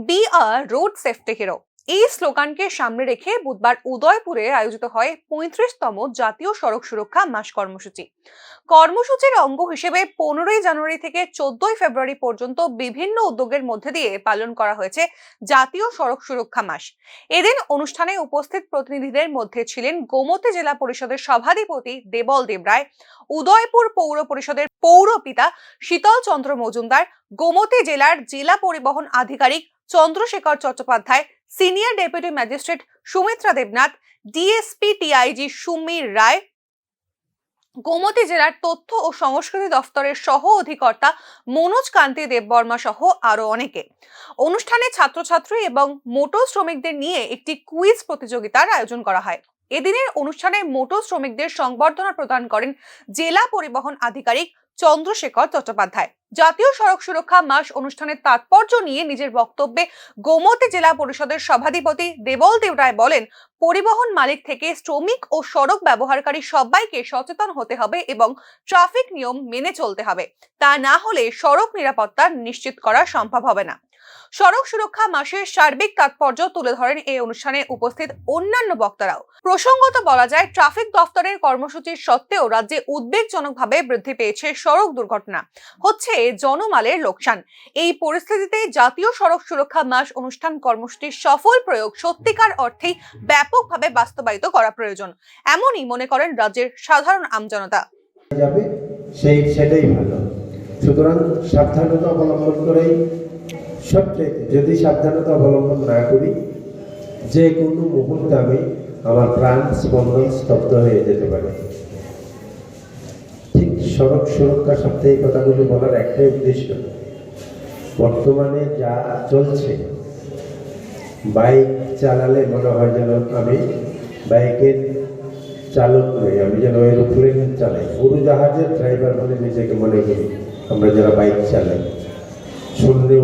Be a road safety hero. এই স্লোগানকে সামনে রেখে বুধবার উদয়পুরে আয়োজিত হয় 35তম জাতীয় সড়ক সুরক্ষা মাস কর্মসূচি। কর্মসূচির অঙ্গ হিসেবে 15ই জানুয়ারি থেকে 14ই ফেব্রুয়ারি পর্যন্ত বিভিন্ন উদ্যোগের মধ্যে দিয়ে পালন করা হয়েছে জাতীয় সড়ক সুরক্ষা মাস। এদিন অনুষ্ঠানে উপস্থিত প্রতিনিধিদের মধ্যে ছিলেন গোমতী জেলা পরিষদের সভাধিপতি দেবল দেবরায়, উদয়পুর পৌর পরিষদের পৌরপিতা শীতল চন্দ্র মজুমদার, গোমতী জেলার জেলা পরিবহন আধিকারিক Chandrashekhar Chattopadhyay, senior deputy magistrate Sumitra Debnath, DSP TIG Sumir Roy, Gomti জেলার তথ্য ও সংস্কৃতি দফতরের সহ অধিকর্তা মনোজ কান্তি দেববর্মা সহ আরো অনেকে। অনুষ্ঠানে ছাত্রছাত্রী এবং মোটর শ্রমিকদের নিয়ে একটি কুইজ প্রতিযোগিতার আয়োজন করা হয়। এদিনের অনুষ্ঠানে মোটর শ্রমিকদের সংবর্ধনা প্রদান করেন জেলা পরিবহন আধিকারিক চন্দ্রশেখর চট্টোপাধ্যায়। জাতীয় সড়ক সুরক্ষা মাস অনুষ্ঠানের তাৎপর্য নিয়ে নিজের বক্তব্যে গোমতী জেলা পরিষদের সভাধিপতি দেবল দেবরায় বলেন, পরিবহন মালিক থেকে শ্রমিক ও সড়ক ব্যবহারকারী সবাইকে সচেতন হতে হবে এবং ট্রাফিক নিয়ম মেনে চলতে হবে। তা না হলে সড়ক নিরাপত্তা নিশ্চিত করা সম্ভব হবে না। সড়ক সুরক্ষা মাসের সার্বিক তাৎপর্য তুলে ধরেন এই অনুষ্ঠানে উপস্থিত অন্যান্য বক্তারাও। প্রসঙ্গত বলা যায়, ট্রাফিক দফতরের কর্মসূচির সত্ত্বেও রাজ্যে উদ্বেগজনকভাবে বৃদ্ধি পেয়েছে সড়ক দুর্ঘটনা, হচ্ছে জনমালের লোকসান। এই পরিস্থিতিতে জাতীয় সড়ক সুরক্ষা মাস অনুষ্ঠান কর্মসূচির সফল প্রয়োগ সত্যিকার অর্থেই ব্যাপকভাবে বাস্তবায়িত করা প্রয়োজন, এমনই মনে করেন রাজ্যের সাধারণ আমজনতা। সেটাই ভালো। সুতরাং সাবধানতা অবলম্বন করেই সবচেয়ে, যদি সাবধানতা অবলম্বন না করি, যে কোনো মুহূর্তে আমি আমার প্রাণ স্পন্দন স্তব্ধ হয়ে যেতে পারে। ঠিক সড়ক সুরক্ষা সপ্তাহে এই কথাগুলি বলার একটাই উদ্দেশ্য, বর্তমানে যা চলছে, বাইক চালালে মনে হয় যেন আমি বাইকের চালক নই, আমি যেন এরোপ্লেন চালাই, উড়োজাহাজের ড্রাইভার বলে নিজেকে মনে করি আমরা যারা বাইক চালাই। শুনলে